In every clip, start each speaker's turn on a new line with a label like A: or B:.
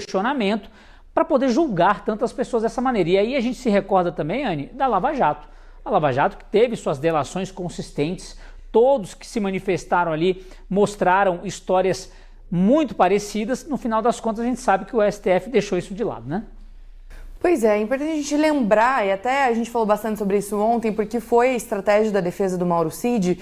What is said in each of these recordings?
A: questionamento para poder julgar tantas pessoas dessa maneira. E aí a gente se recorda também, Anne, da Lava Jato. A Lava Jato que teve suas delações consistentes, todos que se manifestaram ali mostraram histórias muito parecidas. No final das contas, a gente sabe que o STF deixou isso de lado, né?
B: Pois é importante a gente lembrar, e até a gente falou bastante sobre isso ontem, porque foi a estratégia da defesa do Mauro Cid.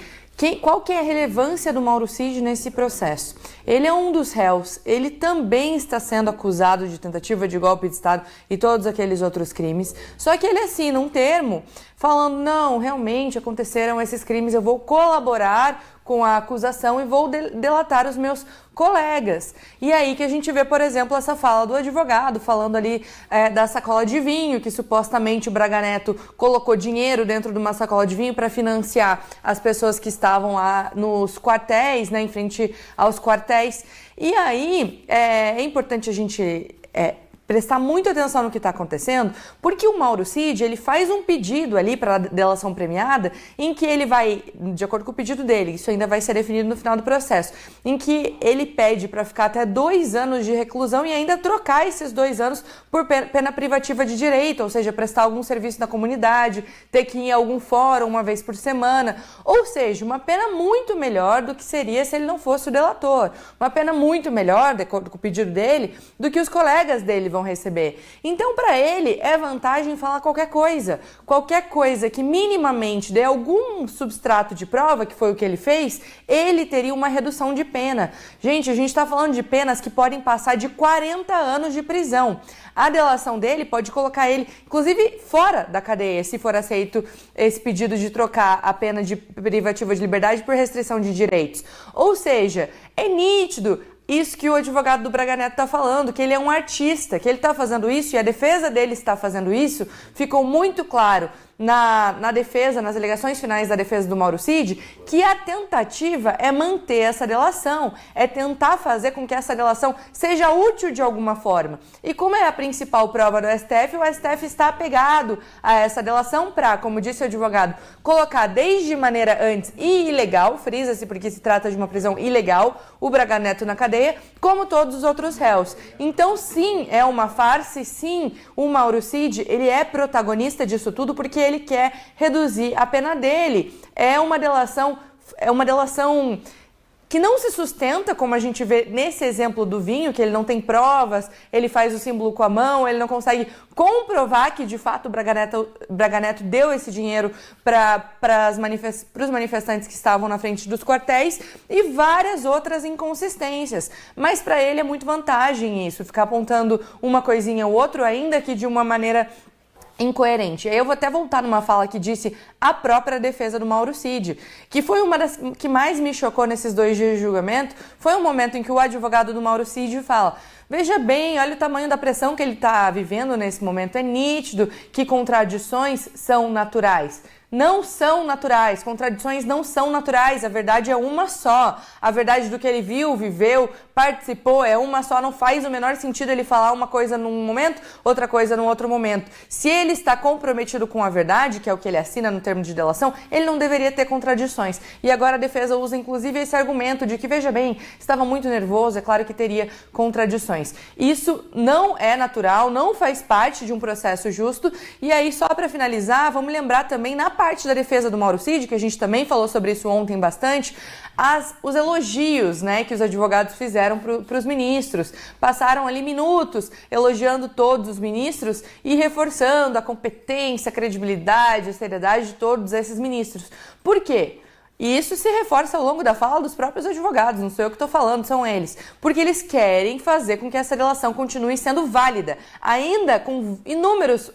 B: Qual que é a relevância do Mauro Cid nesse processo? Ele é um dos réus, ele também está sendo acusado de tentativa de golpe de Estado e todos aqueles outros crimes, só que ele assina um termo falando, não, realmente aconteceram esses crimes, eu vou colaborar com a acusação e vou delatar os meus colegas. E aí que a gente vê, por exemplo, essa fala do advogado falando ali da sacola de vinho, que supostamente o Braga Neto colocou dinheiro dentro de uma sacola de vinho para financiar as pessoas que estavam lá nos quartéis, né, em frente aos quartéis. E aí é importante a gente prestar muita atenção no que está acontecendo, porque o Mauro Cid, ele faz um pedido ali para a delação premiada, em que ele vai, de acordo com o pedido dele, isso ainda vai ser definido no final do processo, em que ele pede para ficar até 2 anos de reclusão e ainda trocar esses 2 anos por pena privativa de direito, ou seja, prestar algum serviço na comunidade, ter que ir a algum fórum uma vez por semana, ou seja, uma pena muito melhor do que seria se ele não fosse o delator, uma pena muito melhor, de acordo com o pedido dele, do que os colegas dele vão receber. Então, para ele, é vantagem falar qualquer coisa que minimamente dê algum substrato de prova, que foi o que ele fez, ele teria uma redução de pena. Gente, a gente está falando de penas que podem passar de 40 anos de prisão. A delação dele pode colocar ele, inclusive, fora da cadeia, se for aceito esse pedido de trocar a pena de privativa de liberdade por restrição de direitos. Ou seja, é nítido isso que o advogado do Braga Neto está falando, que ele é um artista, que ele está fazendo isso e a defesa dele está fazendo isso, ficou muito claro na defesa, nas alegações finais da defesa do Mauro Cid, que a tentativa é manter essa delação, é tentar fazer com que essa delação seja útil de alguma forma. E como é a principal prova do STF, o STF está apegado a essa delação para, como disse o advogado, colocar desde maneira antes e ilegal, frisa-se porque se trata de uma prisão ilegal, o Braga Neto na cadeia, como todos os outros réus. Então, sim, é uma farsa, e sim, o Mauro Cid, ele é protagonista disso tudo porque ele quer reduzir a pena dele. É uma delação que não se sustenta, como a gente vê nesse exemplo do vinho, que ele não tem provas, ele faz o símbolo com a mão, ele não consegue comprovar que de fato o Braga Neto deu esse dinheiro para os manifestantes que estavam na frente dos quartéis e várias outras inconsistências. Mas para ele é muito vantagem isso, ficar apontando uma coisinha ou outra, ainda que de uma maneira incoerente. Aí eu vou até voltar numa fala que disse a própria defesa do Mauro Cid, que foi uma das que mais me chocou nesses 2 dias de julgamento, foi um momento em que o advogado do Mauro Cid fala: veja bem, olha o tamanho da pressão que ele está vivendo nesse momento, é nítido que contradições são naturais. Não são naturais, contradições não são naturais, a verdade é uma só. A verdade do que ele viu, viveu, participou é uma só, não faz o menor sentido ele falar uma coisa num momento, outra coisa num outro momento. Se ele está comprometido com a verdade, que é o que ele assina no termo de delação, ele não deveria ter contradições. E agora a defesa usa inclusive esse argumento de que, veja bem, estava muito nervoso, é claro que teria contradições. Isso não é natural, não faz parte de um processo justo. E aí, só para finalizar, vamos lembrar também na parte da defesa do Mauro Cid, que a gente também falou sobre isso ontem bastante, os elogios, né, que os advogados fizeram para os ministros. Passaram ali minutos elogiando todos os ministros e reforçando a competência, a credibilidade, a seriedade de todos esses ministros. Por quê? E isso se reforça ao longo da fala dos próprios advogados, não sou eu que estou falando, são eles. Porque eles querem fazer com que essa delação continue sendo válida, ainda com inúmeros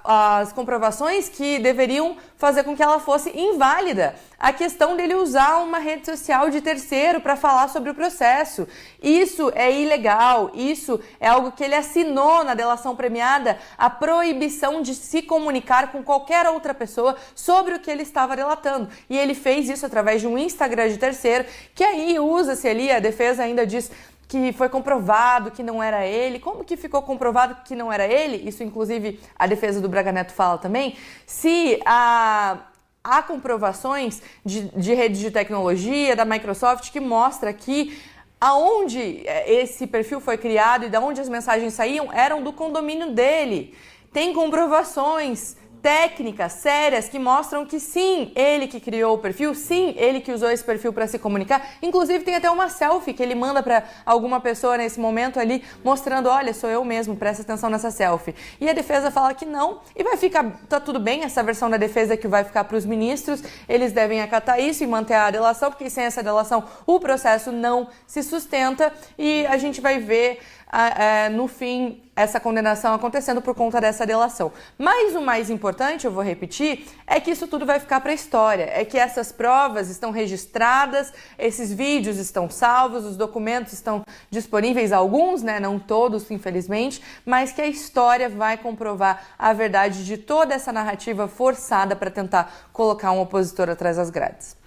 B: as comprovações que deveriam fazer com que ela fosse inválida. A questão dele usar uma rede social de terceiro para falar sobre o processo. Isso é ilegal, isso é algo que ele assinou na delação premiada, a proibição de se comunicar com qualquer outra pessoa sobre o que ele estava delatando. E ele fez isso através de um Instagram de terceiro, que aí usa-se ali, a defesa ainda diz que foi comprovado que não era ele. Como que ficou comprovado que não era ele? Isso, inclusive, a defesa do Braga Neto fala também. Se há comprovações de redes de tecnologia da Microsoft que mostra que aonde esse perfil foi criado e de onde as mensagens saíam eram do condomínio dele. Tem comprovações técnicas sérias que mostram que sim, ele que criou o perfil, sim, ele que usou esse perfil para se comunicar. Inclusive tem até uma selfie que ele manda para alguma pessoa nesse momento ali, mostrando, olha, sou eu mesmo, presta atenção nessa selfie. E a defesa fala que não, e vai ficar, tá tudo bem, essa versão da defesa que vai ficar para os ministros, eles devem acatar isso e manter a delação, porque sem essa delação o processo não se sustenta e a gente vai ver no fim essa condenação acontecendo por conta dessa delação. Mas o mais importante, eu vou repetir, é que isso tudo vai ficar para a história, é que essas provas estão registradas, esses vídeos estão salvos, os documentos estão disponíveis, alguns, né, não todos, infelizmente, mas que a história vai comprovar a verdade de toda essa narrativa forçada para tentar colocar um opositor atrás das grades.